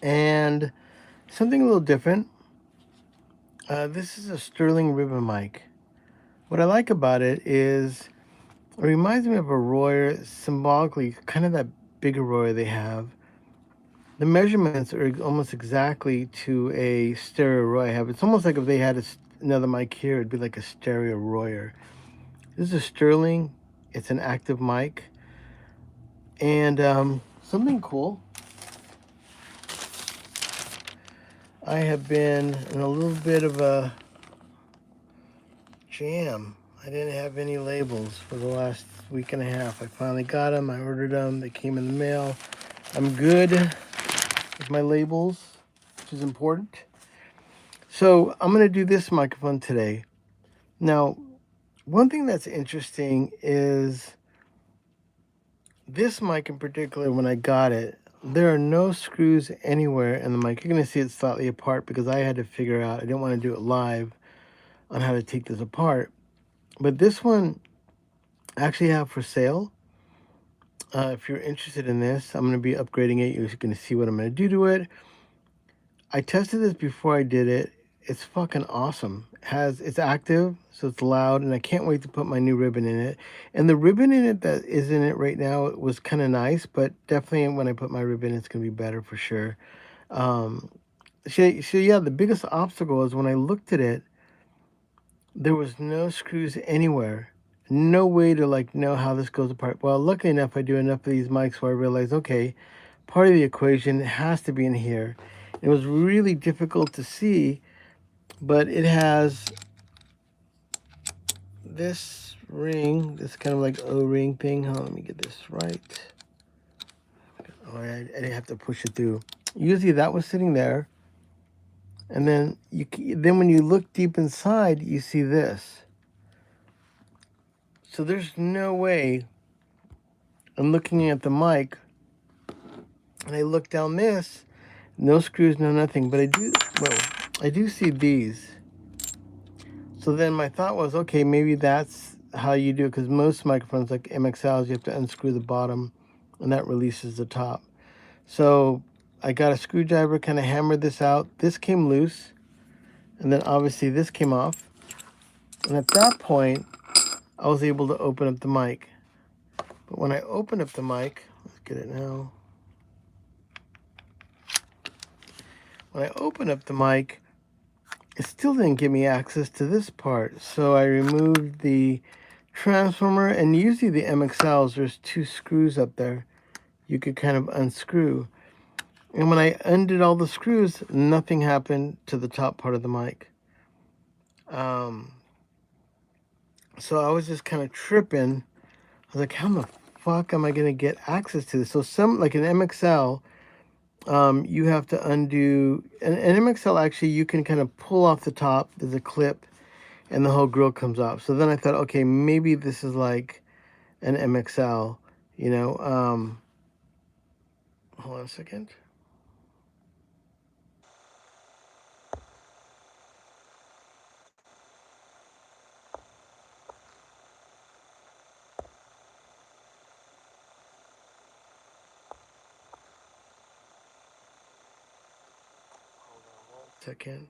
And something a little different. This is a Sterling Ribbon mic. What I like about it is it reminds me of a Royer, symbolically, kind of that bigger Royer they have. The measurements are almost exactly to a stereo Royer I have. It's almost like if they had another mic here, it'd be like a stereo Royer. This is a Sterling. It's an active mic. And something cool. I have been in a little bit of a jam. I didn't have any labels for the last week and a half. I finally got them. I ordered them. They came in the mail. I'm good with my labels, which is important. So I'm going to do this microphone today. Now, one thing that's interesting is this mic in particular, when I got it, there are no screws anywhere in the mic. You're going to see it slightly apart because I had to figure out, I didn't want to do it live on how to take this apart. But this one I actually have for sale. If you're interested in this, I'm going to be upgrading it. You're going to see what I'm going to do to it. I tested this before I did it. It's fucking awesome. It's active, so it's loud, and I can't wait to put my new ribbon in it. And the ribbon in it that is in it right now was kind of nice, but definitely when I put my ribbon, it's going to be better for sure. So yeah, the biggest obstacle is when I looked at it, there was no screws anywhere. No way to like know how this goes apart. Well, luckily enough, I do enough of these mics where I realize, okay, part of the equation has to be in here. It was really difficult to see, but it has this ring, this kind of like O-ring thing. Hold on, let me get this right. Oh, I didn't have to push it through. Usually that was sitting there, and then when you look deep inside, you see this. So there's no way. I'm looking at the mic, and I look down this. No screws, no nothing. But I do see these. So then my thought was, okay, maybe that's how you do it, because most microphones like MXLs, you have to unscrew the bottom, and that releases the top. So I got a screwdriver, kind of hammered this out. This came loose, and then obviously this came off. And at that point, I was able to open up the mic. But when I opened up the mic, let's get it now. When I opened up the mic, it still didn't give me access to this part. So I removed the transformer, and usually the MXLs, there's two screws up there you could kind of unscrew. And when I undid all the screws, nothing happened to the top part of the mic. So I was just kind of tripping. I was like, how the fuck am I going to get access to this? So like an MXL, you have to undo, an MXL actually, you can kind of pull off the top. There's a clip and the whole grill comes off. So then I thought, okay, maybe this is like an MXL, you know. Hold on a second. Hold on 1 second.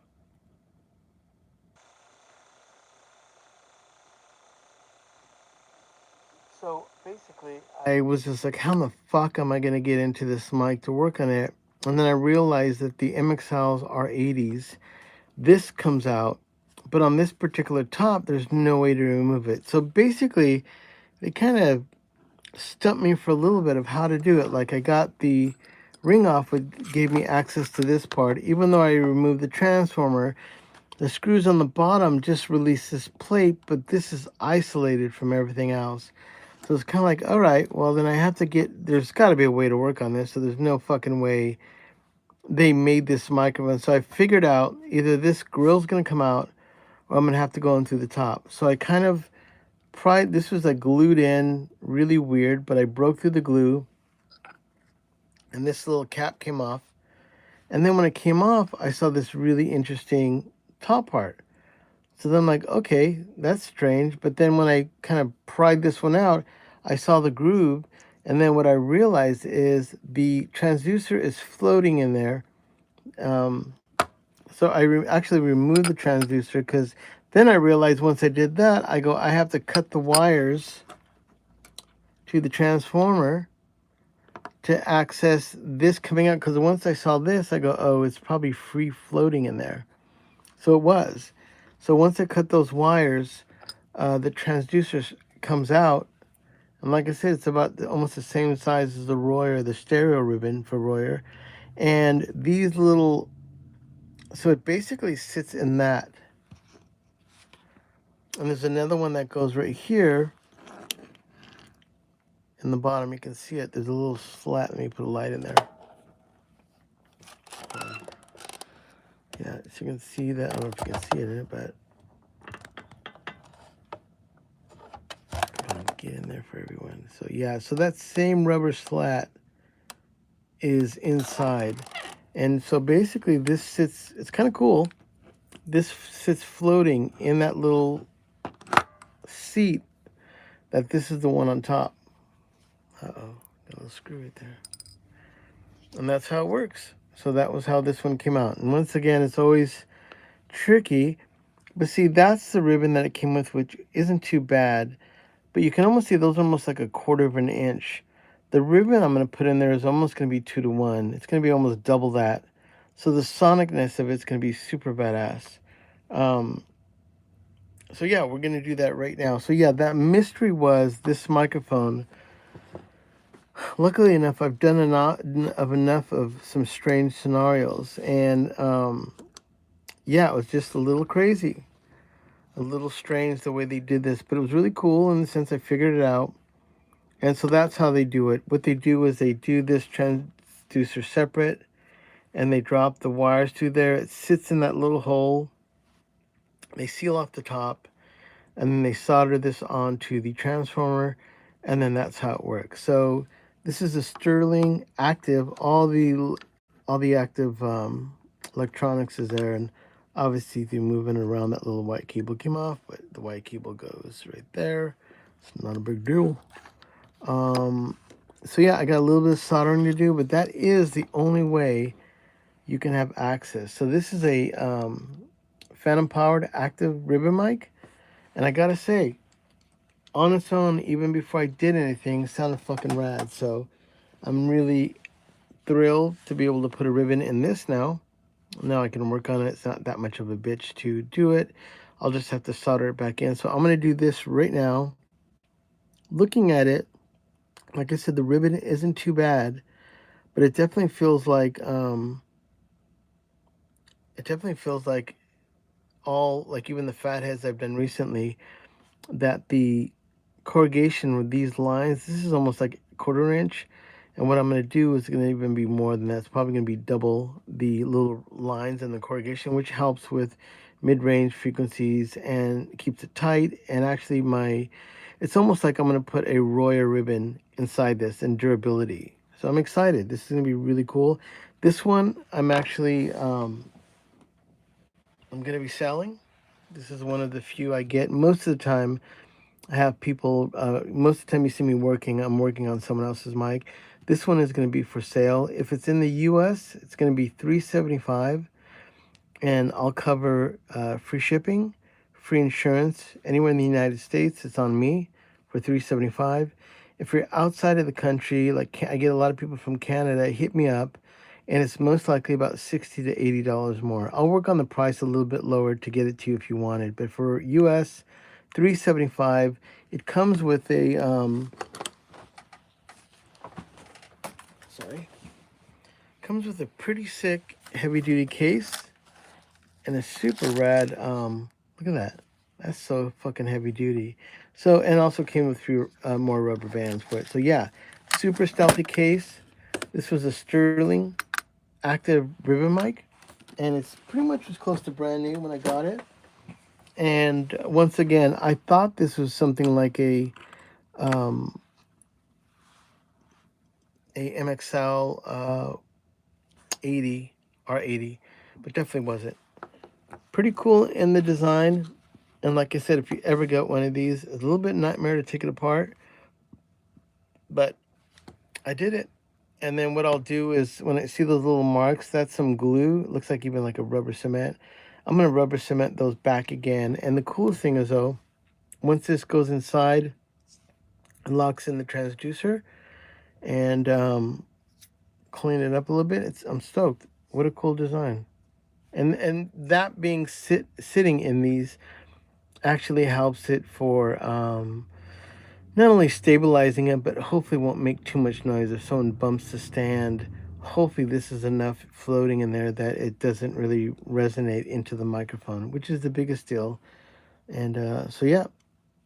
So basically, I was just like, how the fuck am I going to get into this mic to work on it? And then I realized that the MXLs are 80s. This comes out, but on this particular top, there's no way to remove it. So basically, they kind of stumped me for a little bit of how to do it. Like I got the ring off, which gave me access to this part. Even though I removed the transformer, the screws on the bottom just release this plate, but this is isolated from everything else. So it's kind of like, all right, well, then I have to there's got to be a way to work on this. So there's no fucking way they made this microphone. So I figured out either this grill's going to come out or I'm going to have to go in through the top. So I kind of this was like glued in, really weird, but I broke through the glue and this little cap came off. And then when it came off, I saw this really interesting top part. So then I'm like, okay, that's strange. But then when I kind of pried this one out, I saw the groove. And then what I realized is the transducer is floating in there. So I actually removed the transducer because then I realized once I did that, I have to cut the wires to the transformer to access this coming out, because once I saw this, I go, oh, it's probably free floating in there. So it was. So once I cut those wires, the transducer comes out, and like I said, it's about almost the same size as the Royer, the stereo ribbon for Royer. And these little, so it basically sits in that. And there's another one that goes right here in the bottom. You can see it. There's a little slat. Let me put a light in there. Yeah, so you can see that. I don't know if you can see it in it, but I'll get in there for everyone. So yeah, so that same rubber slat is inside. And so basically this sits, it's kind of cool. This sits floating in that little seat that this is the one on top. Uh-oh, got a little screw right there. And that's how it works. So that was how this one came out. And once again, it's always tricky. But see, that's the ribbon that it came with, which isn't too bad. But you can almost see those are almost like a quarter of an inch. The ribbon I'm going to put in there is almost going to be 2 to 1. It's going to be almost double that. So the sonicness of it's going to be super badass. So yeah, we're going to do that right now. So yeah, that mystery was this microphone. Luckily enough, I've done enough of some strange scenarios. And yeah, it was just a little crazy. A little strange the way they did this. But it was really cool in the sense I figured it out. And so that's how they do it. What they do is they do this transducer separate, and they drop the wires through there. It sits in that little hole. They seal off the top, and then they solder this onto the transformer, and then that's how it works. So this is a Sterling active. All the active electronics is there, and obviously if you move it around, that little white cable came off, but the white cable goes right there. It's not a big deal. So yeah, I got a little bit of soldering to do, but that is the only way you can have access. So this is a phantom powered active ribbon mic, and I gotta say, on its own, even before I did anything, it sounded fucking rad. So I'm really thrilled to be able to put a ribbon in this now. Now I can work on it. It's not that much of a bitch to do it. I'll just have to solder it back in. So I'm gonna do this right now. Looking at it, like I said, the ribbon isn't too bad, but it definitely feels like all, like even the fatheads I've done recently, that the corrugation with these lines, this is almost like a 1/4 inch, and what I'm going to do is going to even be more than that. It's probably going to be double the little lines and the corrugation, which helps with mid-range frequencies and keeps it tight. And actually it's almost like I'm going to put a Royer ribbon inside this and durability. So I'm excited. This is going to be really cool. This one I'm actually I'm going to be selling. This is one of the few I get. Most of the time I have people, most of the time you see me working, I'm working on someone else's mic. This one is going to be for sale. If it's in the US, it's going to be $375, and I'll cover free shipping, free insurance. Anywhere in the United States, it's on me for $375. If you're outside of the country, like I get a lot of people from Canada, hit me up, and it's most likely about $60 to $80 more. I'll work on the price a little bit lower to get it to you if you want it. But for US, $375. It comes with a comes with a pretty sick heavy duty case and a super rad look at that. That's so fucking heavy duty. So, and also came with a few more rubber bands for it. So yeah, super stealthy case. This was a Sterling active ribbon mic, and it's pretty much as close to brand new when I got it. And once again, I thought this was something like a MXL 80 R80, but definitely wasn't. Pretty cool in the design. And like I said, if you ever got one of these, it's a little bit nightmare to take it apart, but I did it. And then what I'll do is when I see those little marks, that's some glue. It looks like even like a rubber cement. I'm going to rubber cement those back again. And the coolest thing is though, once this goes inside and locks in the transducer and clean it up a little bit, I'm stoked. What a cool design. And that being sitting in these actually helps it for not only stabilizing it, but hopefully won't make too much noise if someone bumps the stand. Hopefully this is enough floating in there that it doesn't really resonate into the microphone, which is the biggest deal. And so yeah,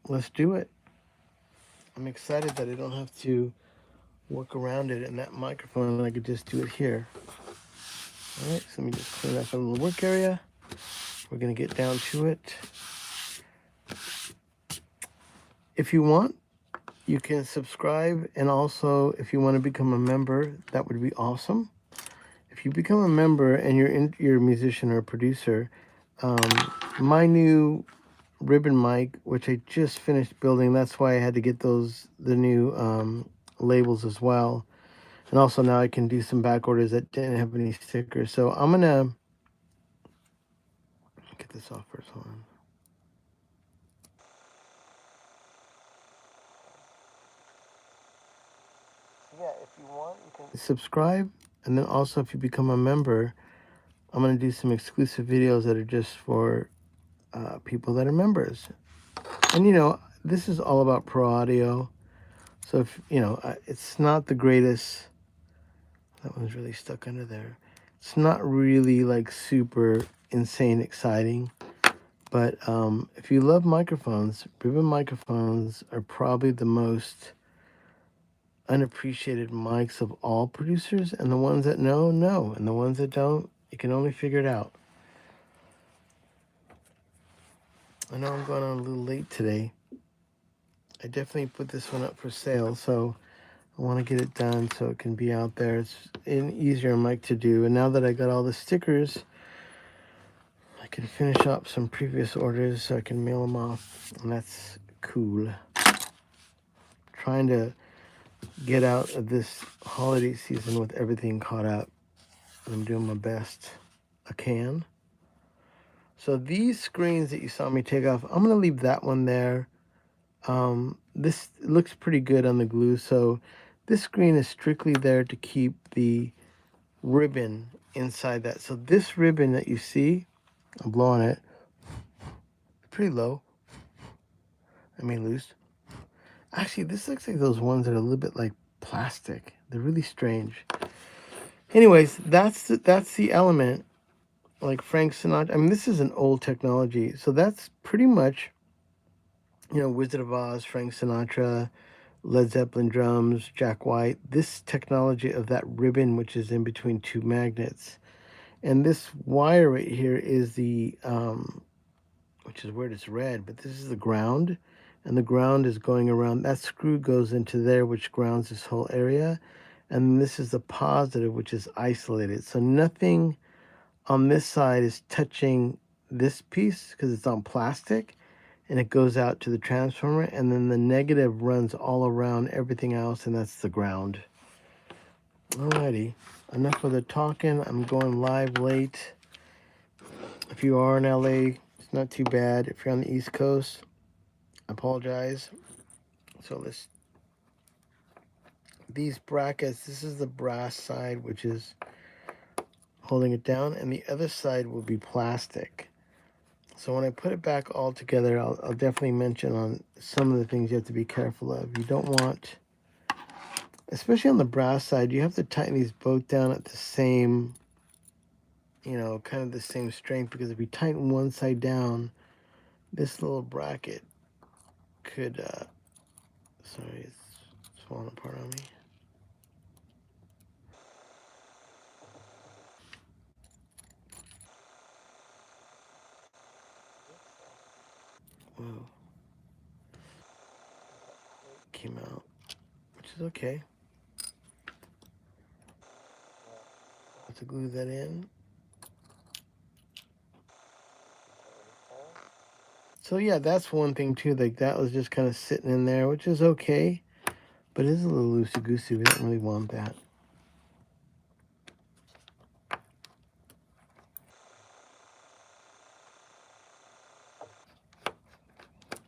let's do it. I'm excited that I don't have to work around it in that microphone, and I could just do it here. All right, so let me just clean up a little work area. We're gonna get down to it. If you want, you can subscribe, and also if you want to become a member, that would be awesome. If you become a member and you're a musician or a producer, my new ribbon mic, which I just finished building, that's why I had to get the new labels as well. And also now I can do some back orders that didn't have any stickers. So I'm gonna get this off first. Hold on. Yeah, if you want, you can subscribe, and then also if you become a member, I'm going to do some exclusive videos that are just for people that are members. And you know, this is all about pro audio, so if you know, it's not the greatest. That one's really stuck under there. It's not really like super insane exciting, but if you love microphones, ribbon microphones are probably the most unappreciated mics of all producers, and the ones that know, and the ones that don't, you can only figure it out. I know I'm going on a little late today. I definitely put this one up for sale, so I want to get it done so it can be out there. It's an easier mic to do, and now that I got all the stickers, I can finish up some previous orders so I can mail them off, and that's cool. Trying to get out of this holiday season with everything caught up. I'm doing my best I can. So these screens that you saw me take off, I'm going to leave that one there. This looks pretty good on the glue. So this screen is strictly there to keep the ribbon inside that. So this ribbon that you see, I'm blowing it, pretty low. I mean loose. Actually, this looks like those ones that are a little bit like plastic. They're really strange. Anyways, that's the element. Like Frank Sinatra. I mean, this is an old technology. So that's pretty much, you know, Wizard of Oz, Frank Sinatra, Led Zeppelin drums, Jack White. This technology of that ribbon, which is in between two magnets. And this wire right here is the, which is weird, it's red, but this is the ground. And the ground is going around. That screw goes into there, which grounds this whole area. And this is the positive, which is isolated. So nothing on this side is touching this piece because it's on plastic, and it goes out to the transformer, and then the negative runs all around everything else, and that's the ground. Alrighty, enough of the talking. I'm going live late. If you are in LA, it's not too bad. If you're on the East Coast, I apologize. So these brackets, this is the brass side, which is holding it down, and the other side will be plastic. So when I put it back all together, I'll definitely mention on some of the things you have to be careful of. You don't want, especially on the brass side, you have to tighten these both down at the same, you know, kind of the same strength, because if you tighten one side down, this little bracket could, sorry, it's falling apart on me. Whoa. Came out, which is okay. Have to glue that in. So yeah, that's one thing too. Like that was just kind of sitting in there, which is okay, but it is a little loosey goosey. We don't really want that.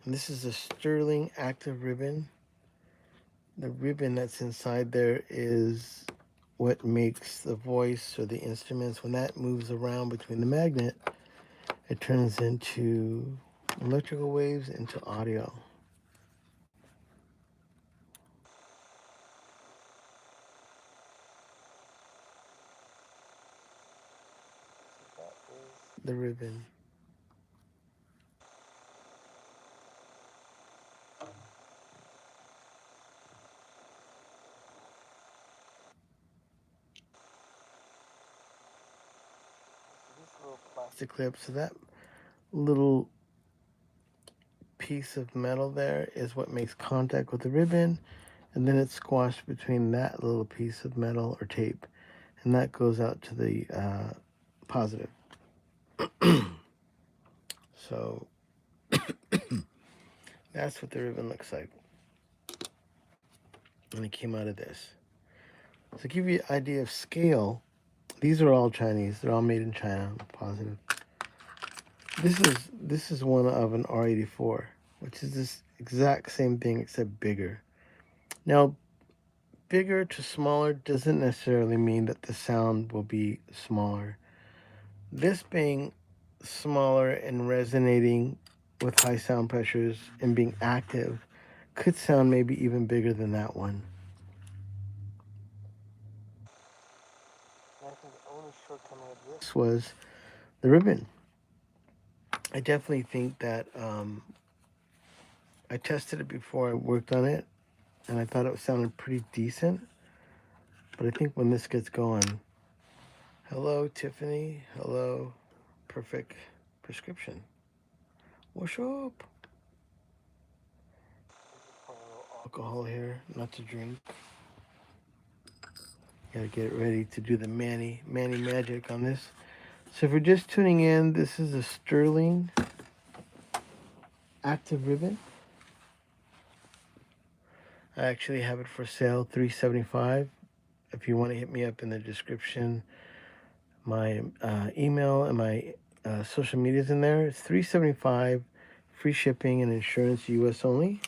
And this is a Sterling active ribbon. The ribbon that's inside there is what makes the voice or the instruments, when that moves around between the magnet, it turns into electrical waves into audio. The ribbon. Plastic clip. So that little piece of metal there is what makes contact with the ribbon, and then it's squashed between that little piece of metal or tape, and that goes out to the positive. So that's what the ribbon looks like. And it came out of this. So to give you an idea of scale, these are all Chinese. They're all made in China, positive. This is one of an R84, which is this exact same thing except bigger. Now, bigger to smaller doesn't necessarily mean that the sound will be smaller. This being smaller and resonating with high sound pressures and being active could sound maybe even bigger than that one. And I think the only shortcoming of this was the ribbon. I definitely think that I tested it before I worked on it, and I thought it sounded pretty decent. But I think when this gets going, hello Tiffany, hello Perfect Prescription. What's up? Alcohol here, not to drink. Gotta get ready to do the Manny magic on this. So if you're just tuning in, this is a Sterling active ribbon. I actually have it for sale, $375. If you want to hit me up in the description, my email and my social media's in there. It's $375, free shipping and insurance, US only.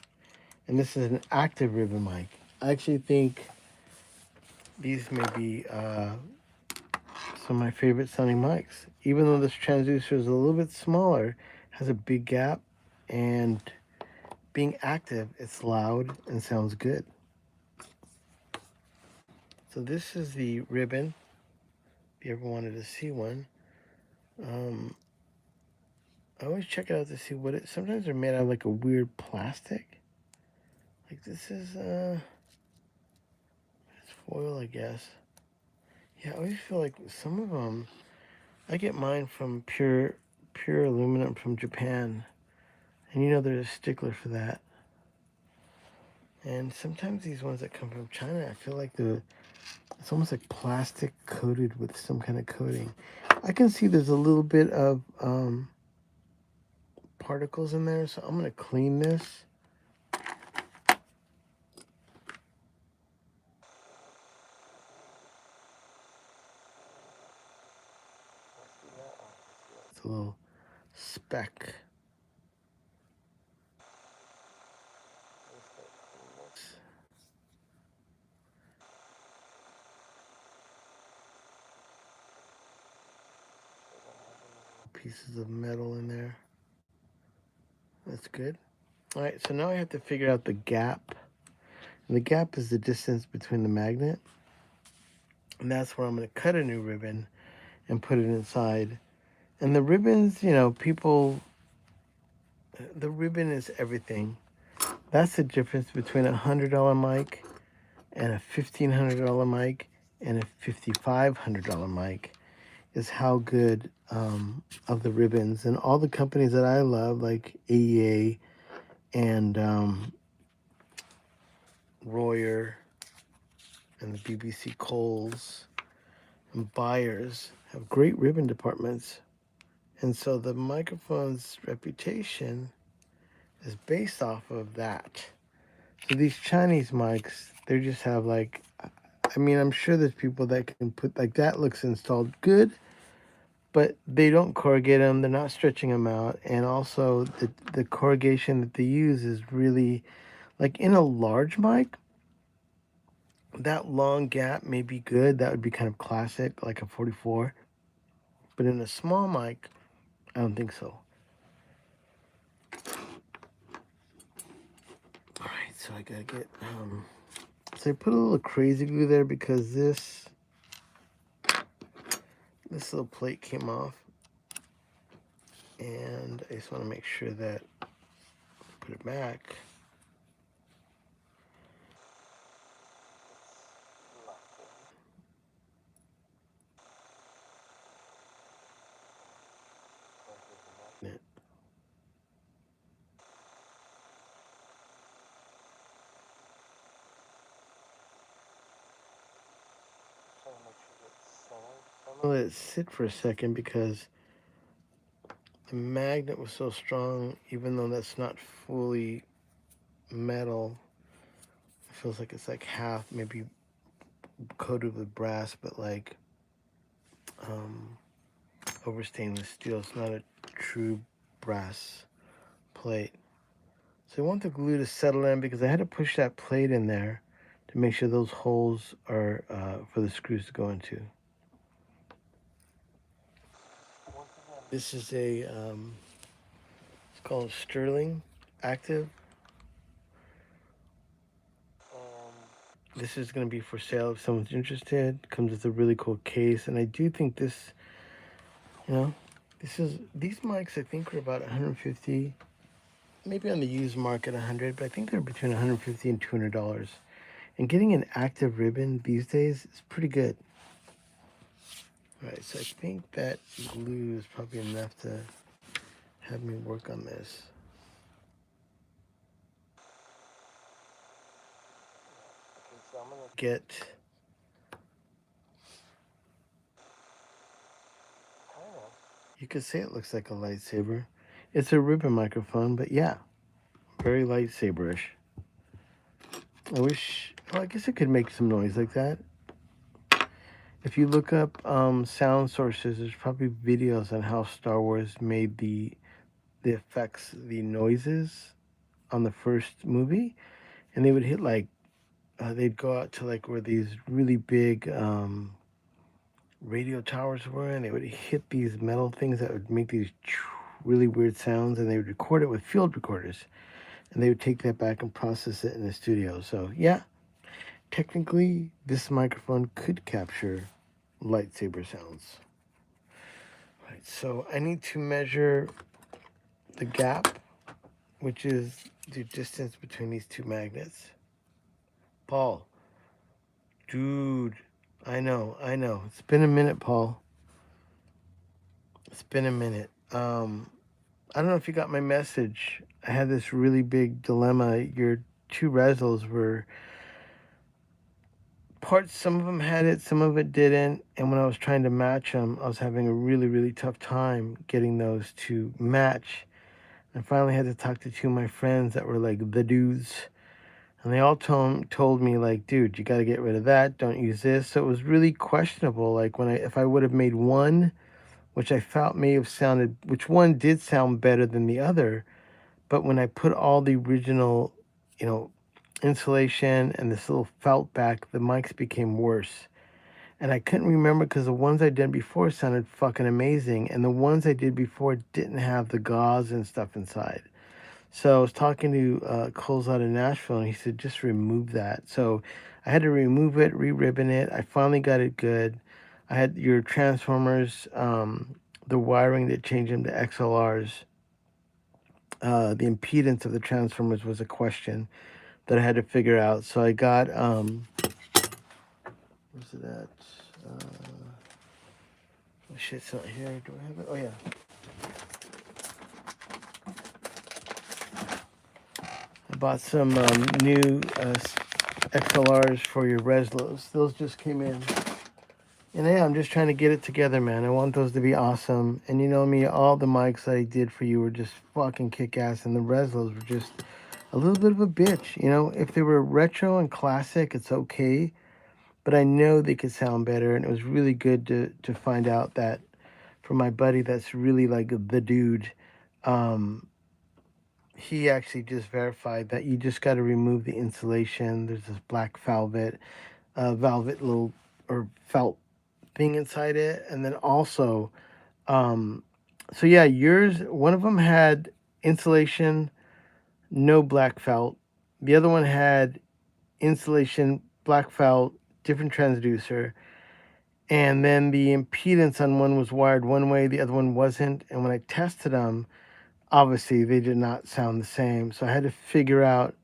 And this is an active ribbon mic. I actually think these may be some of my favorite sounding mics. Even though this transducer is a little bit smaller, has a big gap, and being active, it's loud and sounds good. So this is the ribbon, if you ever wanted to see one. I always check it out to see what it, sometimes they're made out of like a weird plastic. Like this is, it's foil, I guess. Yeah, I always feel like some of them, I get mine from pure aluminum from Japan. And you know they're a stickler for that. And sometimes these ones that come from China, I feel like it's almost like plastic coated with some kind of coating. I can see there's a little bit of particles in there, so I'm going to clean this. It's a little speck. Pieces of metal in there. That's good. All right, so now I have to figure out the gap. And the gap is the distance between the magnet. And that's where I'm going to cut a new ribbon and put it inside. And the ribbons, you know, the ribbon is everything. That's the difference between a $100 mic and a $1,500 mic and a $5,500 mic, is how good of the ribbons. And all the companies that I love, like AEA and Royer and the BBC Coles and Byers, have great ribbon departments. And so the microphone's reputation is based off of that. So these Chinese mics, they just have like, I mean, I'm sure there's people that can put, like that looks installed good, but they don't corrugate them. They're not stretching them out. And also the corrugation that they use is really, like in a large mic, that long gap may be good. That would be kind of classic, like a 44. But in a small mic, I don't think so. All right, so I gotta get, so I put a little crazy glue there because this little plate came off. And I just want to make sure that I put it back. I'm gonna let it sit for a second because the magnet was so strong, even though that's not fully metal. It feels like it's like half, maybe coated with brass, but like over stainless steel. It's not a true brass plate. So I want the glue to settle in because I had to push that plate in there to make sure those holes are for the screws to go into. This is a, it's called Sterling Active. This is going to be for sale if someone's interested. It comes with a really cool case. And I do think this, these mics I think are about 150, maybe on the used market 100, but I think they're between 150 and $200. And getting an active ribbon these days is pretty good. All right, so I think that glue is probably enough to have me work on this. Okay, so I'm gonna get, you could say it looks like a lightsaber. It's a ribbon microphone, but yeah, very lightsaber-ish. I wish, well, I guess it could make some noise like that. If you look up sound sources, there's probably videos on how Star Wars made the effects, the noises on the first movie, and they would hit like, they'd go out to like where these really big radio towers were, and they would hit these metal things that would make these really weird sounds, and they would record it with field recorders, and they would take that back and process it in the studio. So yeah, technically this microphone could capture lightsaber sounds. Right, so I need to measure the gap, which is the distance between these two magnets. Paul, dude, I know, it's been a minute, Paul. It's been a minute. I don't know if you got my message. I had this really big dilemma. Your two Reslos were parts, some of them had it, some of it didn't. And when I was trying to match them, I was having a really, really tough time getting those to match. I finally had to talk to two of my friends that were like the dudes. And they all told me like, dude, you got to get rid of that. Don't use this. So it was really questionable. Like if I would have made one, which I felt may have sounded, which one did sound better than the other. But when I put all the original, insulation and this little felt back, the mics became worse. And I couldn't remember because the ones I did before sounded fucking amazing. And the ones I did before didn't have the gauze and stuff inside. So I was talking to Coles out of Nashville, and he said, just remove that. So I had to remove it, re-ribbon it. I finally got it good. I had your transformers, the wiring that changed them to XLRs. The impedance of the transformers was a question that I had to figure out. So I got, where's it at? Oh shit, it's not here. Do I have it? Oh yeah. I bought some new XLRs for your Reslos. Those just came in. And yeah, I'm just trying to get it together, man. I want those to be awesome. And you know me, all the mics that I did for you were just fucking kick-ass. And the Reslos were just a little bit of a bitch. If they were retro and classic, it's okay. But I know they could sound better. And it was really good to find out that from my buddy that's really like the dude. Um, he actually just verified that you just got to remove the insulation. There's this black velvet little or felt thing inside it, and then also, um, so yeah, yours. One of them had insulation, no black felt. The other one had insulation, black felt, different transducer, and then the impedance on one was wired one way, the other one wasn't. And when I tested them, obviously they did not sound the same. So I had to figure out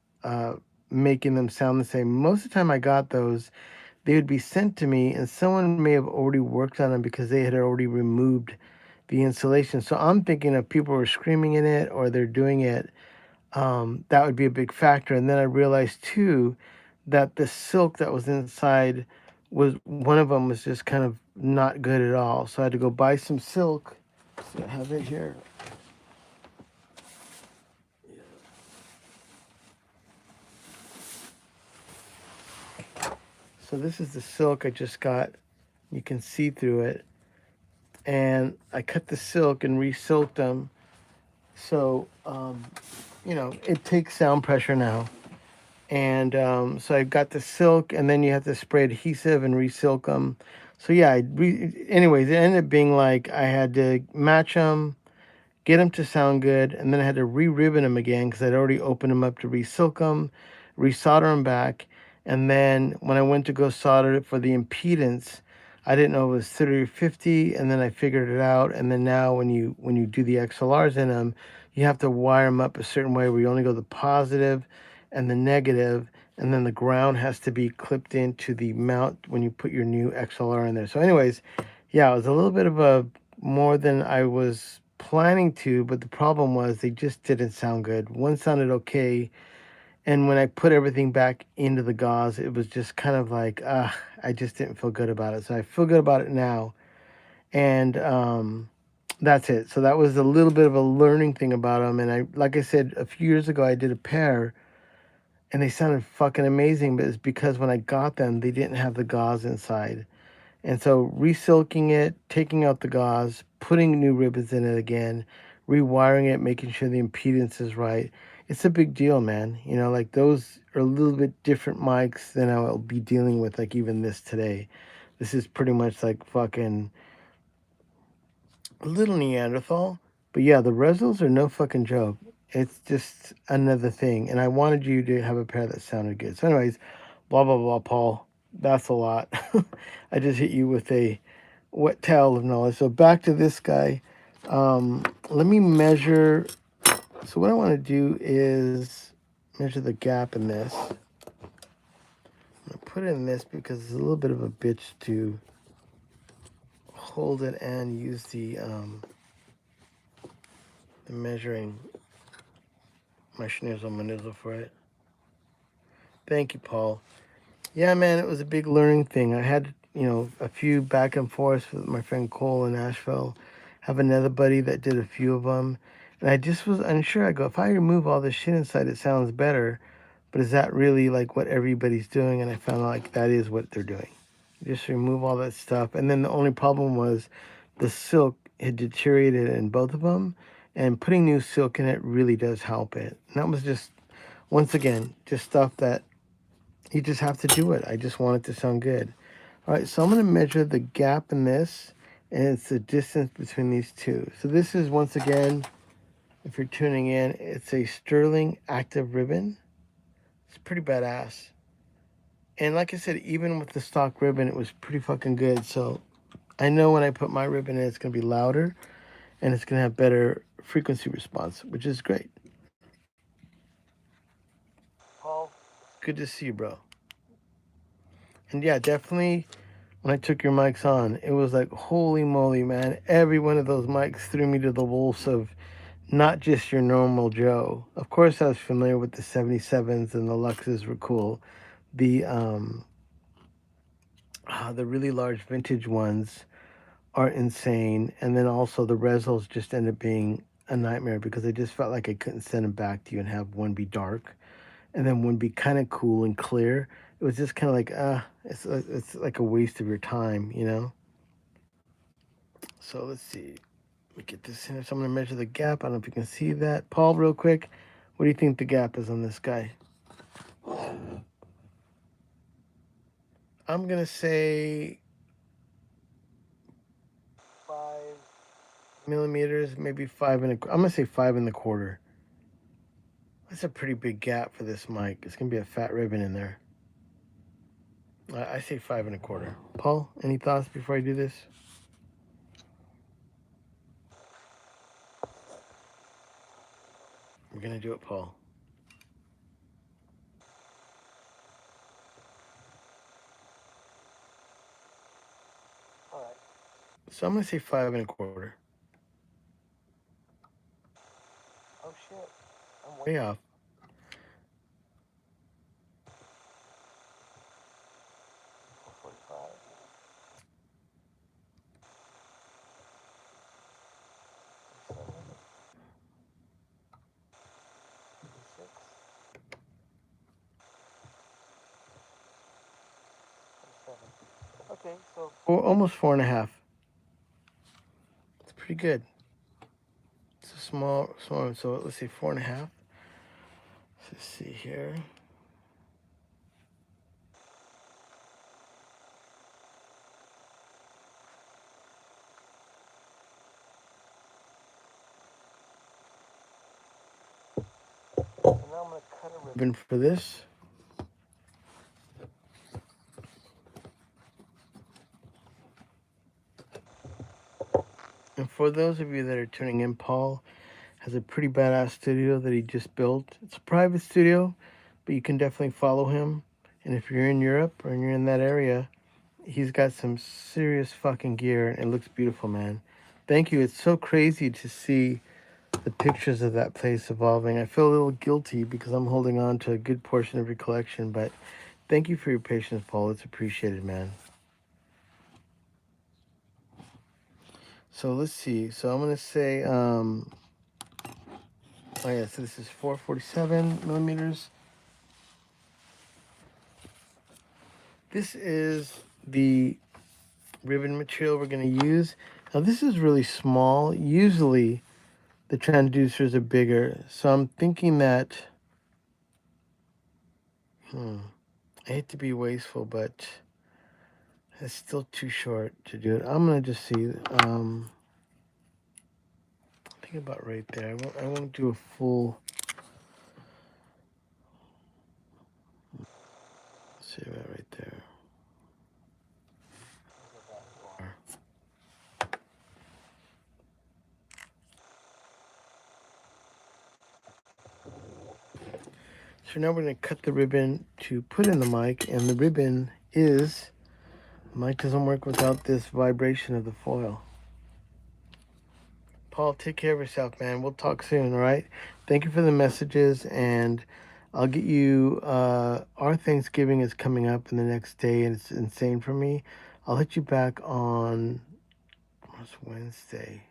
making them sound the same. Most of the time I got those, they would be sent to me, and someone may have already worked on them because they had already removed the insulation. So I'm thinking if people were screaming in it or they're doing it, that would be a big factor. And then I realized too that the silk that was inside was one of them was just kind of not good at all. So I had to go buy some silk. So I have it here. So this is the silk I just got. You can see through it. And I cut the silk and re-silked them. So, it takes sound pressure now. And so I got the silk, and then you have to spray adhesive and re-silk them. So yeah, anyways, it ended up being like I had to match them, get them to sound good, and then I had to re-ribbon them again because I'd already opened them up to re-silk them, re-solder them back, and then when I went to go solder it for the impedance, I didn't know it was 30 or 50, and then I figured it out. And then now when you do the XLRs in them, you have to wire them up a certain way where you only go the positive and the negative, and then the ground has to be clipped into the mount when you put your new XLR in there. So anyways, yeah, it was a little bit of a more than I was planning to, but the problem was they just didn't sound good. One sounded okay, and when I put everything back into the gauze, it was just kind of like, I just didn't feel good about it. So I feel good about it now, and that's it. So that was a little bit of a learning thing about them. And like I said, a few years ago, I did a pair, and they sounded fucking amazing, but it's because when I got them, they didn't have the gauze inside. And so resilking it, taking out the gauze, putting new ribbons in it again, rewiring it, making sure the impedance is right. It's a big deal, man. Like those are a little bit different mics than I'll be dealing with, like even this today. This is pretty much like fucking a little Neanderthal. But yeah, the Resils are no fucking joke. It's just another thing. And I wanted you to have a pair that sounded good. So anyways, blah, blah, blah, Paul. That's a lot. I just hit you with a wet towel of knowledge. So back to this guy. Let me measure. So what I want to do is measure the gap in this. I'm going to put it in this because it's a little bit of a bitch to hold it and use the measuring my schnizzle manizzle for it. Thank you, Paul. Yeah, man, it was a big learning thing. I had, a few back and forth with my friend Cole in Asheville. Have another buddy that did a few of them. And I just was unsure. I go, if I remove all this shit inside, it sounds better. But is that really like what everybody's doing? And I found out like that is what they're doing. Just remove all that stuff. And then the only problem was the silk had deteriorated in both of them. And putting new silk in it really does help it. And that was just, once again, just stuff that you just have to do it. I just want it to sound good. All right, so I'm going to measure the gap in this, and it's the distance between these two. So this is, once again, if you're tuning in, it's a Sterling active ribbon. It's pretty badass. And like I said, even with the stock ribbon, it was pretty fucking good. So I know when I put my ribbon in, it's going to be louder, and it's going to have better frequency response, which is great. Paul, good to see you, bro. And yeah, definitely when I took your mics on, it was like, holy moly, man. Every one of those mics threw me to the wolves of not just your normal Joe. Of course, I was familiar with the 77s and the Luxes were cool. The really large vintage ones are insane. And then also the Resils just end up being a nightmare because I just felt like I couldn't send them back to you and have one be dark and then one be kind of cool and clear. It was just kind of like, it's like a waste of your time, So let's see. Let me get this in. So I'm going to measure the gap. I don't know if you can see that. Paul, real quick, what do you think the gap is on this guy? I'm going to say 5 millimeters, maybe 5 and I'm going to say 5 1/4. That's a pretty big gap for this mic. It's going to be a fat ribbon in there. I say 5 1/4. Paul, any thoughts before I do this? We're going to do it, Paul. All right. So I'm going to say 5 1/4. Oh, shit. I'm way off. Okay, so almost 4.5. It's pretty good. It's a small. So let's say 4.5. Let's see here. So now I'm going to cut a ribbon for this. And for those of you that are tuning in, Paul has a pretty badass studio that he just built. It's a private studio, but you can definitely follow him. And if you're in Europe or you're in that area, he's got some serious fucking gear and it looks beautiful, man. Thank you. It's so crazy to see the pictures of that place evolving. I feel a little guilty because I'm holding on to a good portion of your collection, but thank you for your patience, Paul. It's appreciated, man. So let's see. So I'm going to say, oh yeah, so this is 447 millimeters. This is the ribbon material we're going to use. Now this is really small. Usually the transducers are bigger. So I'm thinking that, I hate to be wasteful, but it's still too short to do it. I'm going to just see, think about right there. I won't do a full, let's see about right there. So now we're going to cut the ribbon to put in the mic, and the ribbon is, the mic doesn't work without this vibration of the foil. Paul, take care of yourself, man. We'll talk soon, all right? Thank you for the messages, and I'll get you, our Thanksgiving is coming up in the next day, and it's insane for me. I'll hit you back on, what's Wednesday?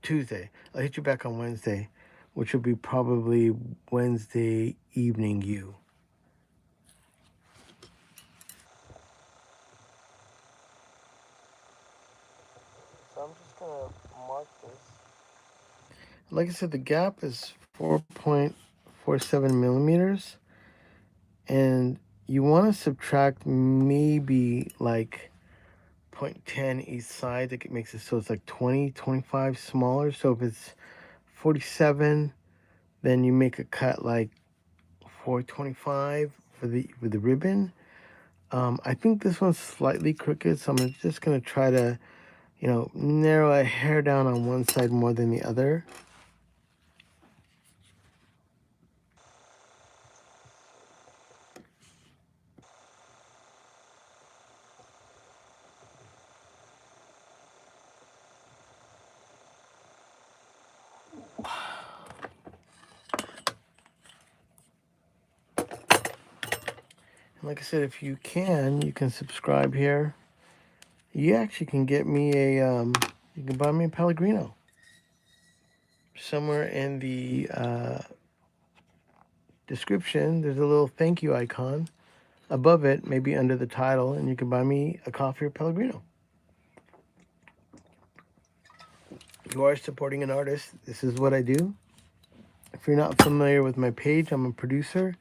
Tuesday. I'll hit you back on Wednesday, which will be probably Wednesday evening you. So I'm just going to mark this. Like I said, the gap is 4.47 millimeters. And you want to subtract maybe like 0.10 each side. That makes it so it's like 20, 25 smaller. So if it's 47, then you make a cut like 425 for the ribbon. I think this one's slightly crooked, so I'm just gonna try to, narrow a hair down on one side more than the other. And like I said, if you can subscribe here. You actually can get me you can buy me a Pellegrino. Somewhere in the description, there's a little thank you icon. Above it, maybe under the title, and you can buy me a coffee or Pellegrino. you are supporting an artist, this is what I do. If you're not familiar with my page, I'm a producer.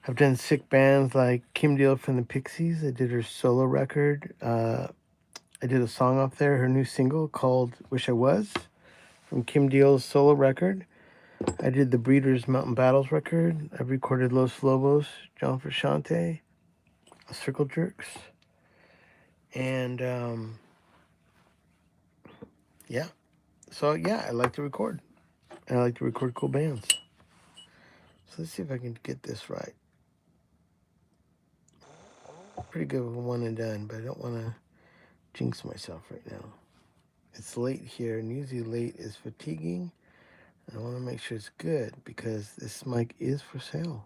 I've done sick bands like Kim Deal from the Pixies. I did her solo record. I did a song off there, her new single called Wish I Was, from Kim Deal's solo record. I did the Breeders' Mountain Battles record. I've recorded Los Lobos, John Frusciante, Circle Jerks. And yeah. So yeah, I like to record. And I like to record cool bands. So let's see if I can get this right. Pretty good with one and done, but I don't want to jinx myself right now. It's late here, and usually late is fatiguing. I want to make sure it's good because this mic is for sale.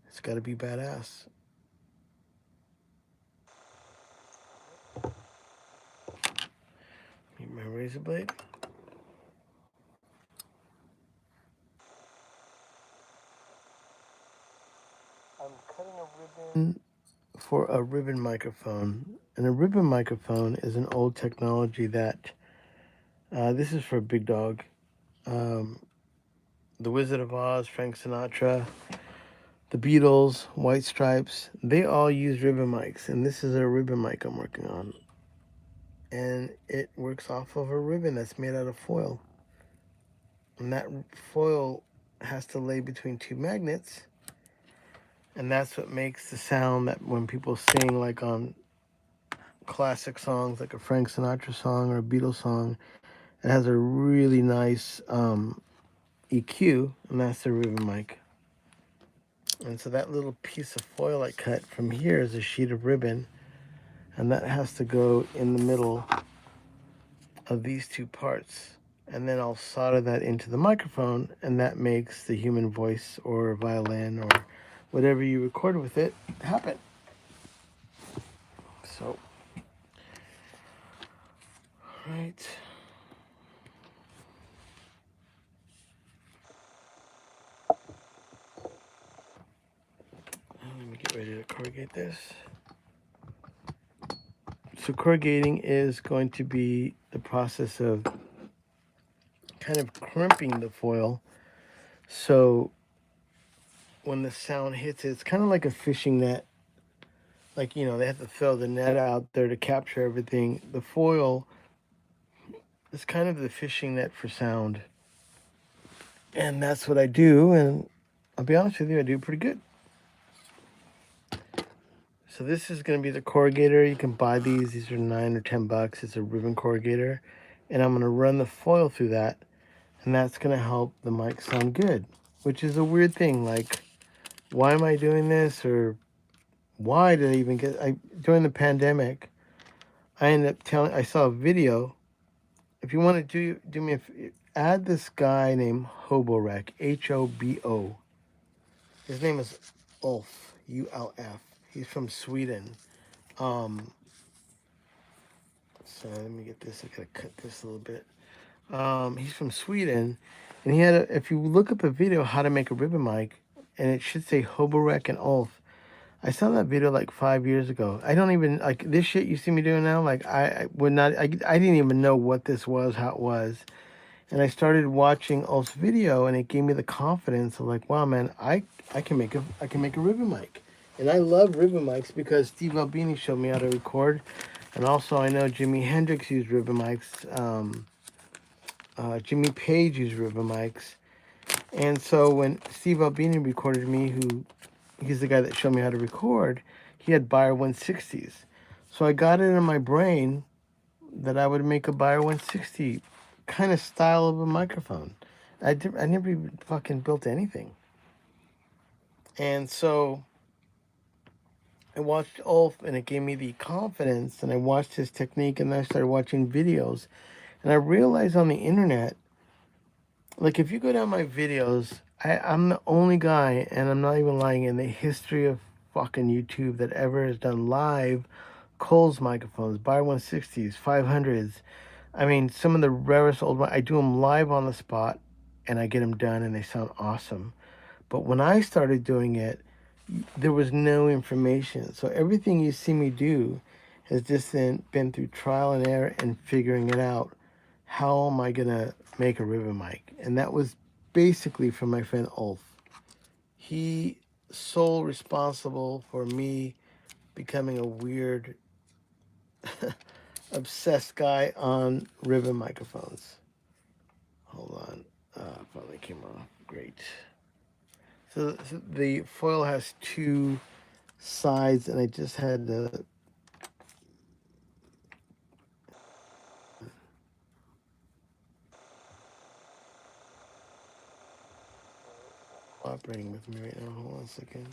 It's got to be badass. Need my razor blade. I'm cutting a ribbon for a ribbon microphone. And a ribbon microphone is an old technology that, this is for a big dog. The Wizard of Oz, Frank Sinatra, the Beatles, White Stripes, they all use ribbon mics. And this is a ribbon mic I'm working on. And it works off of a ribbon that's made out of foil. And that foil has to lay between two magnets. And that's what makes the sound that when people sing, like on classic songs, like a Frank Sinatra song or a Beatles song, it has a really nice EQ, and that's the ribbon mic. And so that little piece of foil I cut from here is a sheet of ribbon, and that has to go in the middle of these two parts. And then I'll solder that into the microphone, and that makes the human voice or violin or whatever you record with it happen. So, all right. Let me get ready to corrugate this. So corrugating is going to be the process of kind of crimping the foil. So when the sound hits it, it's kind of like a fishing net. Like, you know, they have to throw the net out there to capture everything. The foil is kind of the fishing net for sound. And that's what I do. And I'll be honest with you, I do pretty good. So this is going to be the corrugator. You can buy these. These are $9 or $10. It's a ribbon corrugator. And I'm going to run the foil through that. And that's going to help the mic sound good. Which is a weird thing. Like, why am I doing this? Or why did I even during the pandemic, I ended up I saw a video. If you want to do me add this guy named Hoborek, Hobo. His name is Ulf, ULF. He's from Sweden. So let me get this. I gotta cut this a little bit. He's from Sweden, and he had if you look up a video how to make a ribbon mic, and it should say Hoborek and Ulf. I saw that video like 5 years ago. I don't even like this shit you see me doing now. Like I would not. I didn't even know what this was, how it was, and I started watching Ulf's video, and it gave me the confidence of like, wow, man, I can make a ribbon mic. And I love ribbon mics because Steve Albini showed me how to record. And also I know Jimi Hendrix used ribbon mics. Jimmy Page used ribbon mics. And so when Steve Albini recorded me, he's the guy that showed me how to record, he had Beyer 160s. So I got it in my brain that I would make a Beyer 160 kind of style of a microphone. I never even fucking built anything. And so I watched Ulf, and it gave me the confidence, and I watched his technique, and then I started watching videos. And I realized on the internet, like if you go down my videos, I'm the only guy, and I'm not even lying, in the history of fucking YouTube that ever has done live Coles microphones, Beyer 160s, 500s. I mean, some of the rarest old ones, I do them live on the spot, and I get them done, and they sound awesome. But when I started doing it, there was no information. So everything you see me do has just been through trial and error and figuring it out. how am I gonna make a ribbon mic? And that was basically from my friend Ulf. He sole responsible for me becoming a weird obsessed guy on ribbon microphones. Hold on. Finally came off. Great. So the foil has two sides, and I just had to cooperating with me right now. Hold on a second.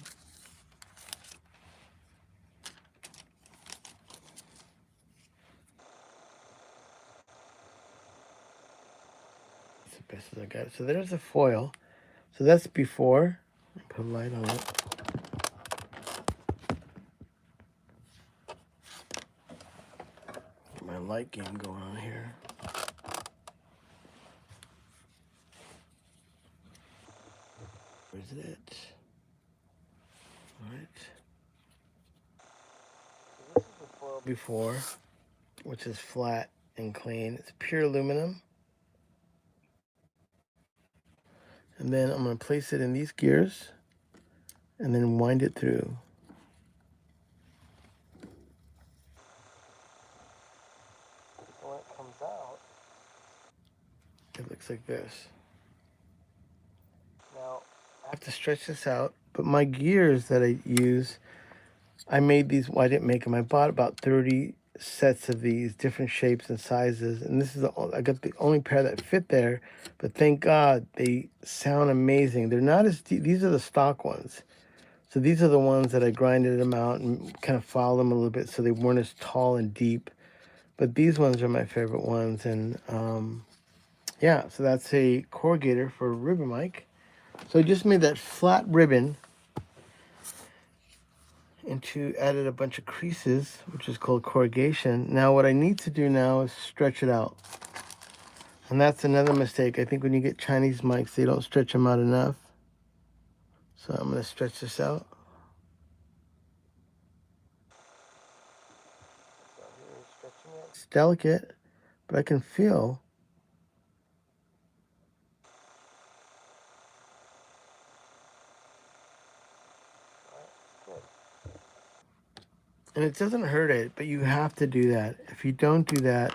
It's the best as I got. So there's the foil. So that's before. Put a light on it. Get my light game going on here. Where's it? All right. So this is the foil before, which is flat and clean. It's pure aluminum. And then I'm going to place it in these gears and then wind it through. So when it comes out, it looks like this. Now, I have to stretch this out, but my gears that I use, I made these, well, I didn't make them. I bought about 30 sets of these, different shapes and sizes, and this is I got the only pair that fit there, but thank God they sound amazing. They're not as deep. These are the stock ones. So these are the ones that I grinded them out and kind of filed them a little bit so they weren't as tall and deep. But these ones are my favorite ones, and yeah, so that's a corrugator for a ribbon mic. So I just made that flat ribbon into added a bunch of creases, which is called corrugation. Now what I need to do now is stretch it out. And that's another mistake. I think when you get Chinese mics, they don't stretch them out enough. So I'm going to stretch this out. It's delicate, but I can feel. And it doesn't hurt it, but you have to do that. If you don't do that,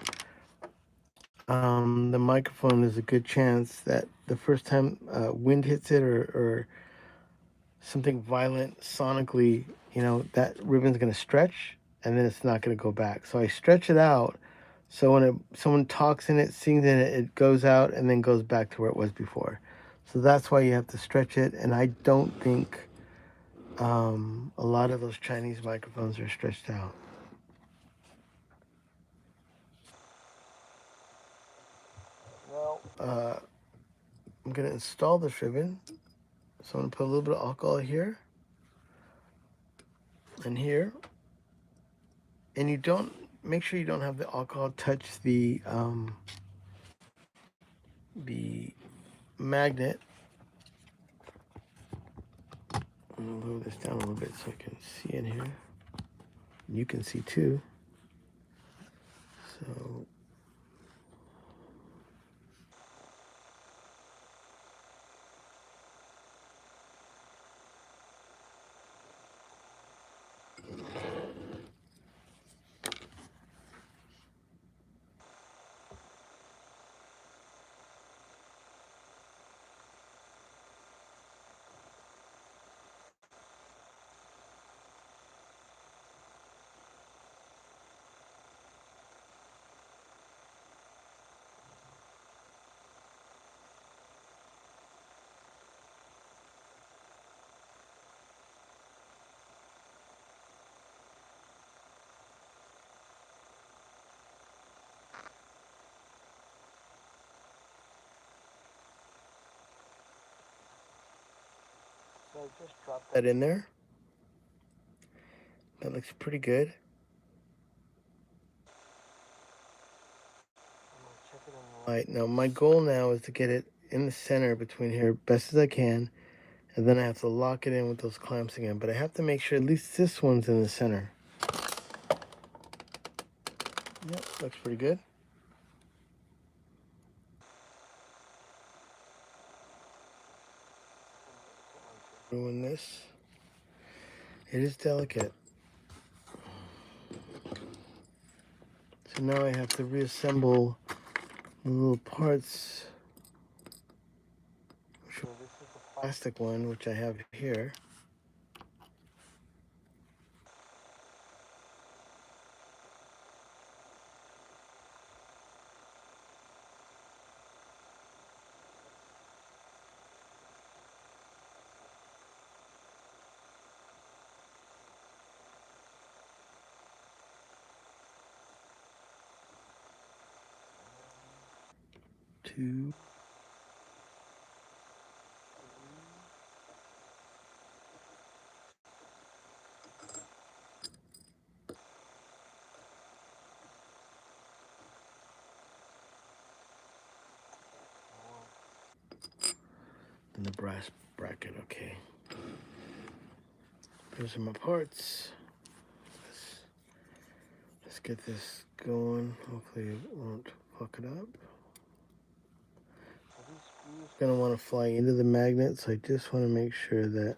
the microphone is a good chance that the first time wind hits it or something violent sonically, you know, that ribbon's going to stretch and then it's not going to go back. So I stretch it out. So when someone talks in it, sings in it, it goes out and then goes back to where it was before. So that's why you have to stretch it. And I don't think a lot of those Chinese microphones are stretched out. Now, I'm going to install this ribbon. So I'm going to put a little bit of alcohol here and here. And you don't, make sure you don't have the alcohol touch the magnet. I'm going to move this down a little bit so I can see in here. You can see too. So I just dropped that in there. That looks pretty good. Check it on the light. Now my goal now is to get it in the center between here best as I can, and then I have to lock it in with those clamps again. But I have to make sure at least this one's in the center. Yep, looks pretty good. Ruin this. It is delicate. So now I have to reassemble the little parts. This is the plastic one, which I have here. Two. And the brass bracket, okay. Those are my parts. Let's get this going. Hopefully it won't fuck it up. Gonna want to fly into the magnet, so I just want to make sure that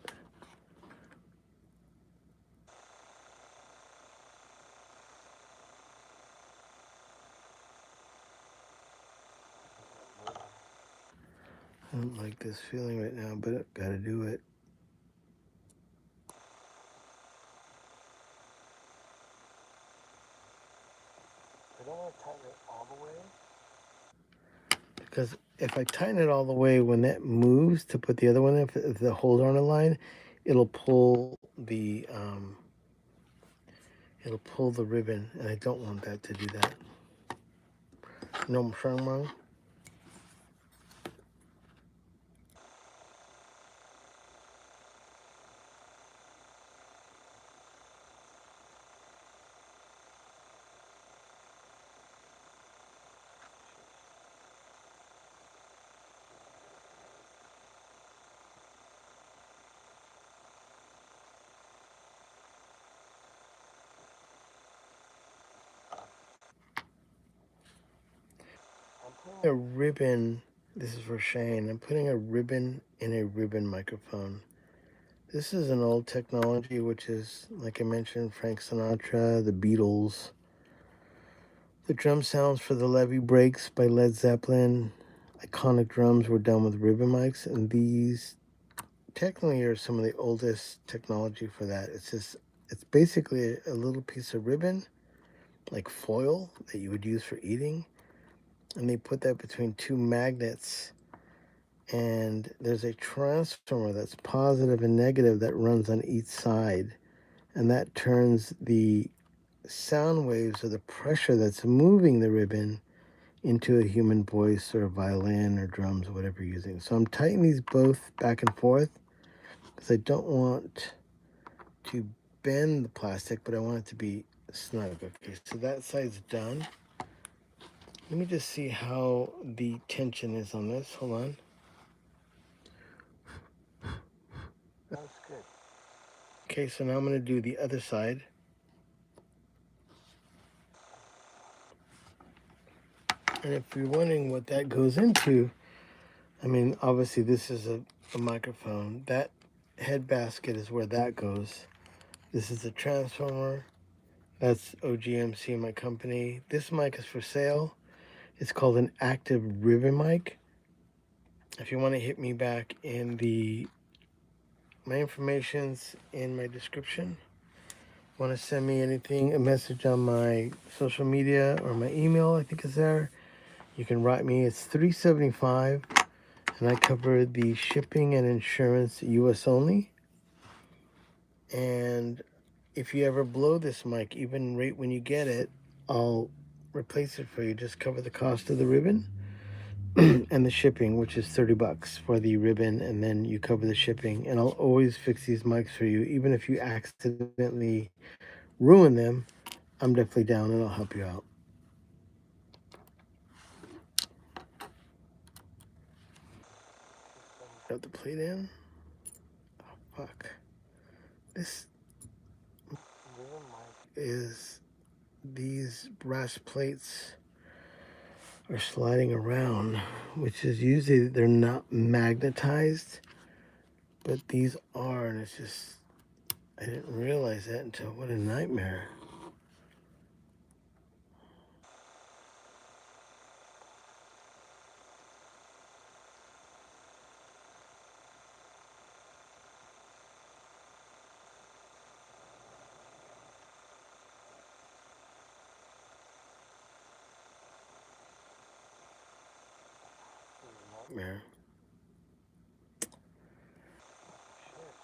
I don't like this feeling right now, but I gotta do it. I don't want to tighten it all the way. Because if I tighten it all the way, when that moves to put the other one in, if the holes aren't aligned, it'll pull the ribbon, and I don't want that to do that. No, I'm wrong. I'm putting a ribbon. This is for Shane. I'm putting a ribbon in a ribbon microphone. This is an old technology, which is, like I mentioned, Frank Sinatra, the Beatles. The drum sounds for the Levee Breaks by Led Zeppelin. Iconic drums were done with ribbon mics, and these technically are some of the oldest technology for that. It's basically a little piece of ribbon, like foil, that you would use for eating, and they put that between two magnets, and there's a transformer that's positive and negative that runs on each side, and that turns the sound waves or the pressure that's moving the ribbon into a human voice or a violin or drums or whatever you're using. So I'm tightening these both back and forth because I don't want to bend the plastic, but I want it to be snug. Okay, so that side's done. Let me just see how the tension is on this. Hold on. That's good. Okay, so now I'm going to do the other side. And if you're wondering what that goes into, I mean, obviously this is a microphone. That head basket is where that goes. This is a transformer. That's OGMC, my company. This mic is for sale. It's called an active ribbon mic. If you want to hit me back in my information's in my description. Want to send me anything, a message on my social media or my email, I think is there. You can write me. It's $375, and I cover the shipping and insurance US only. And if you ever blow this mic, even right when you get it, I'll replace it for you. Just cover the cost of the ribbon and the shipping, which is $30 for the ribbon, and then you cover the shipping. And I'll always fix these mics for you, even if you accidentally ruin them. I'm definitely down, and I'll help you out. Got the plate in. Oh, fuck. This is these brass plates are sliding around, which is usually they're not magnetized. But these are, and it's just, I didn't realize that until, what a nightmare. Nightmare.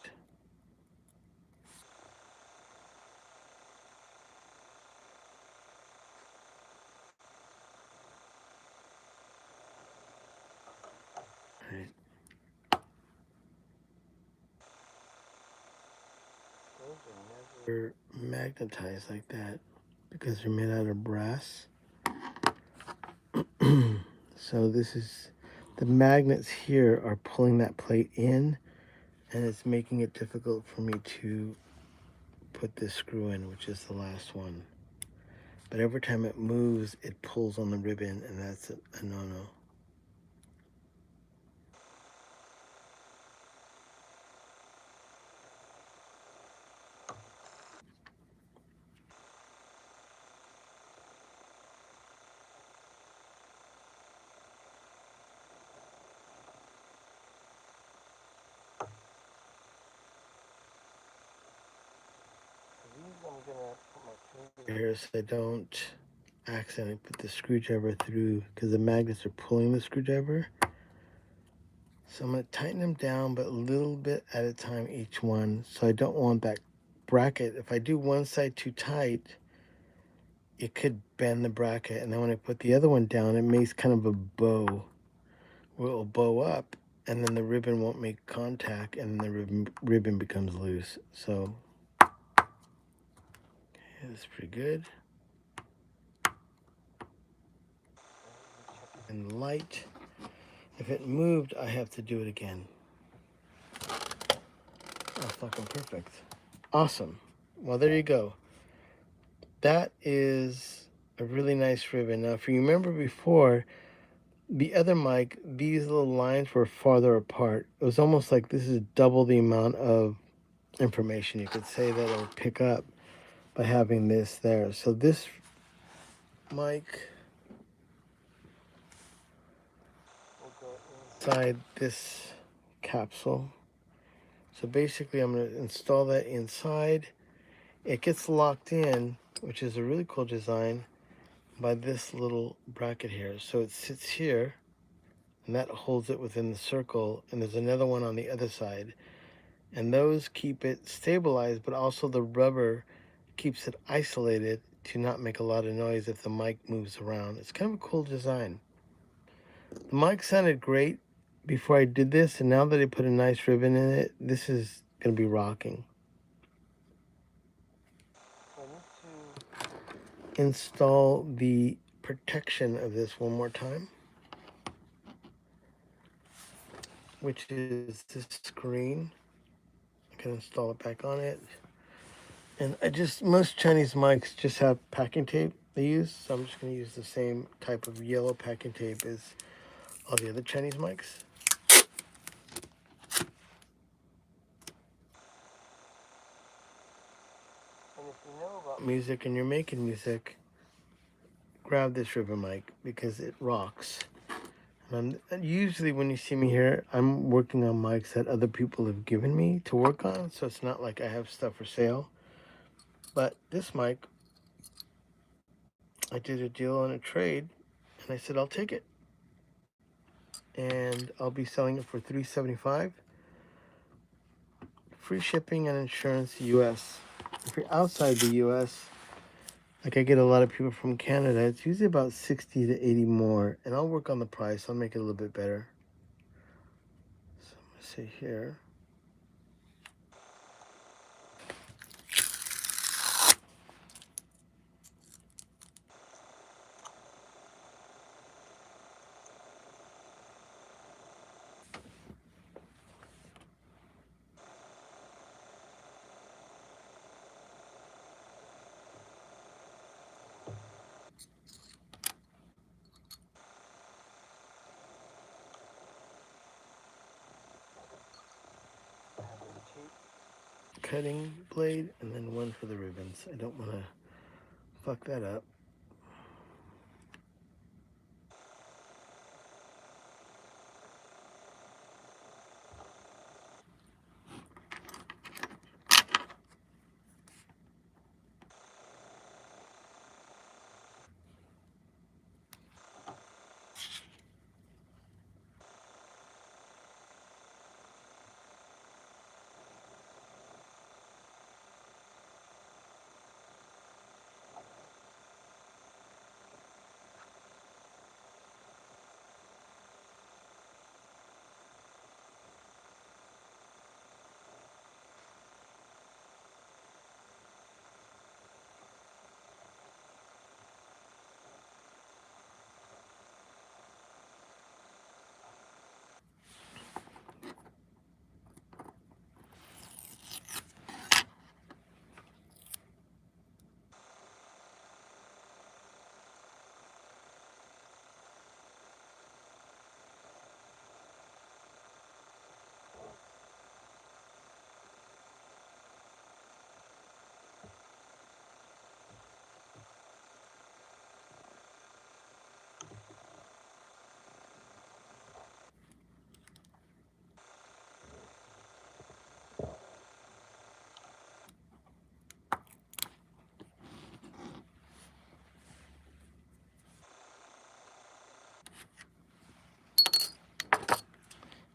Shit. Right. Those are never magnetized like that because they're made out of brass. So this is, the magnets here are pulling that plate in, and it's making it difficult for me to put this screw in, which is the last one. But every time it moves, it pulls on the ribbon, and that's a no-no. I'm gonna put my finger here so I don't accidentally put the screwdriver through, because the magnets are pulling the screwdriver. So I'm going to tighten them down, but a little bit at a time each one. So I don't want that bracket. If I do one side too tight, it could bend the bracket. And then when I put the other one down, it makes kind of a bow where it'll bow up, and then the ribbon won't make contact, and the ribbon becomes loose. So okay, that's pretty good. And the light, if it moved, I have to do it again. Oh, fucking perfect. Awesome. Well, there you go. That is a really nice ribbon. Now, if you remember before, the other mic, these little lines were farther apart. It was almost like this is double the amount of information you could say that it'll pick up by having this there. So this mic will go inside this capsule. So basically I'm going to install that inside. It gets locked in, which is a really cool design, by this little bracket here. So it sits here, and that holds it within the circle, and there's another one on the other side, and those keep it stabilized, but also the rubber keeps it isolated to not make a lot of noise if the mic moves around. It's kind of a cool design. The mic sounded great before I did this, and now that I put a nice ribbon in it, this is going to be rocking. So I need to install the protection of this one more time, which is this screen. I can install it back on it. And most Chinese mics just have packing tape they use, so I'm just going to use the same type of yellow packing tape as all the other Chinese mics. And if you know about music and you're making music, grab this ribbon mic because it rocks. And usually when you see me here, I'm working on mics that other people have given me to work on, so it's not like I have stuff for sale. But this mic, I did a deal on a trade, and I said I'll take it. And I'll be selling it for $375. Free shipping and insurance US. If you're outside the US, like I get a lot of people from Canada, it's usually about 60 to 80 more, and I'll work on the price. I'll make it a little bit better. So I'm gonna say here. cutting blade, and then one for the ribbons. I don't want to fuck that up.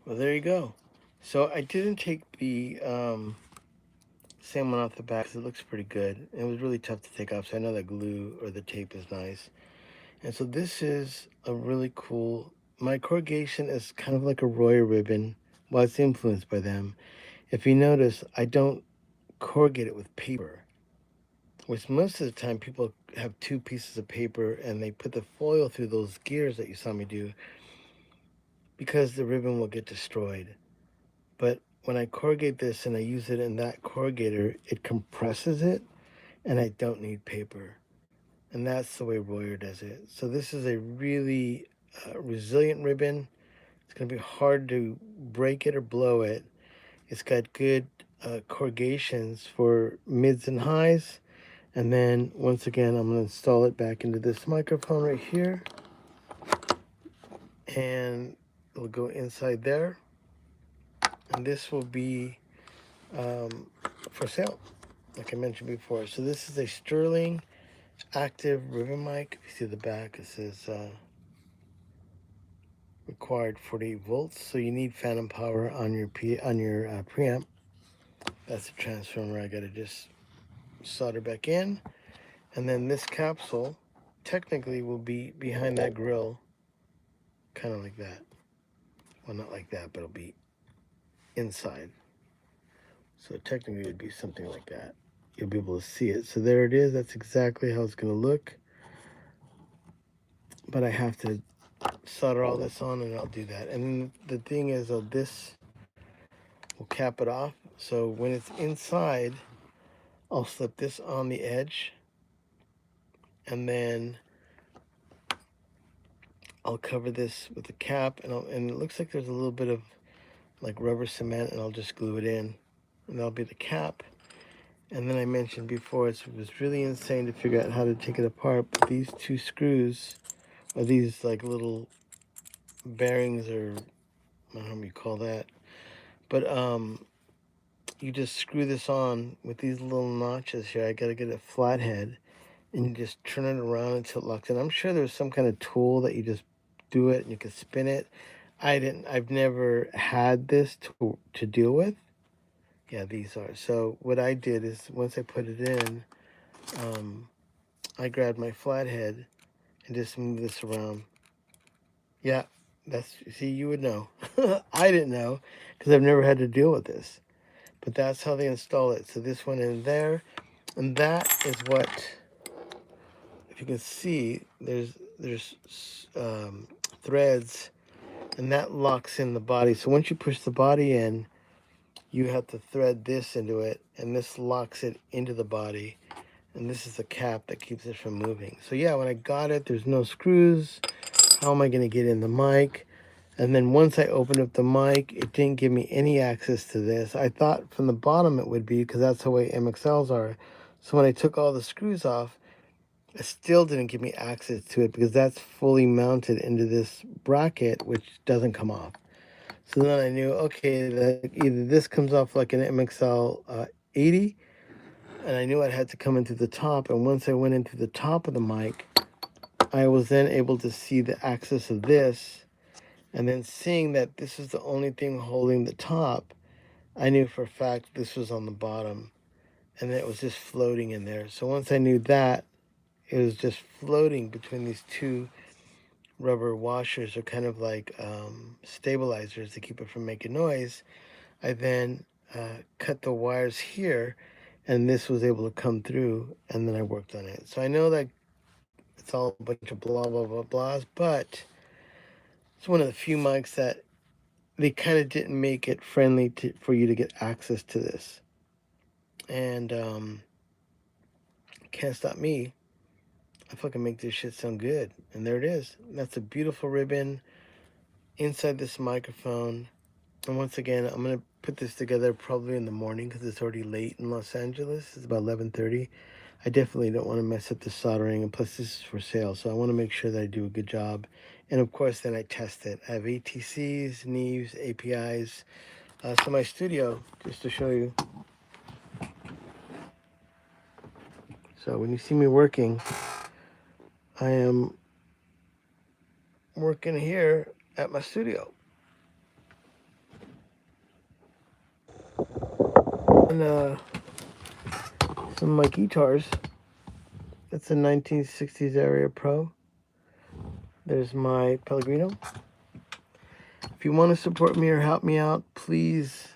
Well, there you go. So I didn't take the same one off the back because it looks pretty good. It was really tough to take off, so I know the glue or the tape is nice. And so this is a really cool, my corrugation is kind of like a Royer ribbon. Well, it's influenced by them. If you notice, I don't corrugate it with paper, which most of the time people have two pieces of paper and they put the foil through those gears that you saw me do because the ribbon will get destroyed. But when I corrugate this and I use it in that corrugator, it compresses it and I don't need paper. And that's the way Royer does it. So this is a really resilient ribbon. It's going to be hard to break it or blow it. It's got good corrugations for mids and highs. And then once again, I'm going to install it back into this microphone right here. And it'll go inside there. And this will be for sale, like I mentioned before. So this is a Sterling active ribbon mic. If you see the back, it says required 48 volts. So you need phantom power on your preamp. That's the transformer I got to just solder back in. And then this capsule technically will be behind that grill, kind of like that. Well, not like that, but it'll be inside. So technically it'd be something like that. You'll be able to see it. So there it is. That's exactly how it's going to look. But I have to solder all this on and I'll do that. And the thing is, this will cap it off. So when it's inside, I'll slip this on the edge and then I'll cover this with the cap, and it looks like there's a little bit of like rubber cement, and I'll just glue it in, and that'll be the cap. And then I mentioned before, it was really insane to figure out how to take it apart, but these two screws, or these like little bearings, or I don't know what you call that, but you just screw this on with these little notches here. I gotta get a flathead, and you just turn it around until it locks in. I'm sure there's some kind of tool that you just do it and you can spin it. I've never had this to deal with. Yeah, these are. So what I did is once I put it in, I grabbed my flathead and just moved this around. Yeah, see, you would know. I didn't know because I've never had to deal with this. But that's how they install it. So this went in there, and that is what, if you can see, there's threads, and that locks in the body. So once you push the body in, you have to thread this into it, and this locks it into the body. And this is the cap that keeps it from moving. So yeah, when I got it, there's no screws. How am I going to get in the mic? And then once I opened up the mic, it didn't give me any access to this. I thought from the bottom it would be, because that's the way MXLs are. So when I took all the screws off, it still didn't give me access to it because that's fully mounted into this bracket, which doesn't come off. So then I knew, okay, that either this comes off like an MXL 80, and I knew I had to come into the top. And once I went into the top of the mic, I was then able to see the axis of this. And then seeing that this is the only thing holding the top, I knew for a fact this was on the bottom, and that it was just floating in there. So once I knew that, it was just floating between these two rubber washers, or kind of like stabilizers to keep it from making noise. I then cut the wires here, and this was able to come through, and then I worked on it. So I know that it's all a bunch of blah, blah, blah, blahs, but it's one of the few mics that they kind of didn't make it friendly for you to get access to this. And can't stop me. I fucking make this shit sound good. And there it is. That's a beautiful ribbon inside this microphone. And once again, I'm going to put this together probably in the morning because it's already late in Los Angeles. It's about 11:30. I definitely don't want to mess up the soldering, and plus this is for sale, so I want to make sure that I do a good job. And of course, then I test it. I have ATCs, NEVs, APIs. So my studio, just to show you. So when you see me working, I am working here at my studio. And some of my guitars. That's a 1960s area Pro. There's my Pellegrino. If you want to support me or help me out, please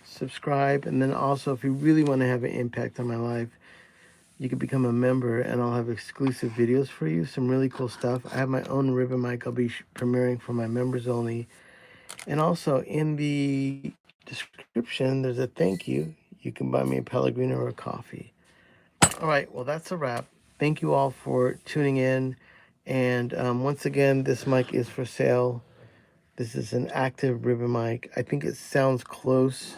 subscribe. And then also, if you really want to have an impact on my life, you can become a member, and I'll have exclusive videos for you, some really cool stuff. I have my own ribbon mic I'll be premiering for my members only. And also in the description, there's a thank you. You can buy me a Pellegrino or a coffee. All right, well, that's a wrap. Thank you all for tuning in. And once again, this mic is for sale. This is an active ribbon mic. I think it sounds close.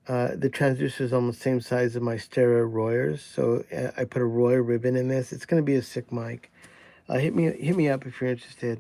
The transducer is almost the same size as my stereo Royers, so I put a Royer ribbon in this. It's going to be a sick mic. Hit me up if you're interested.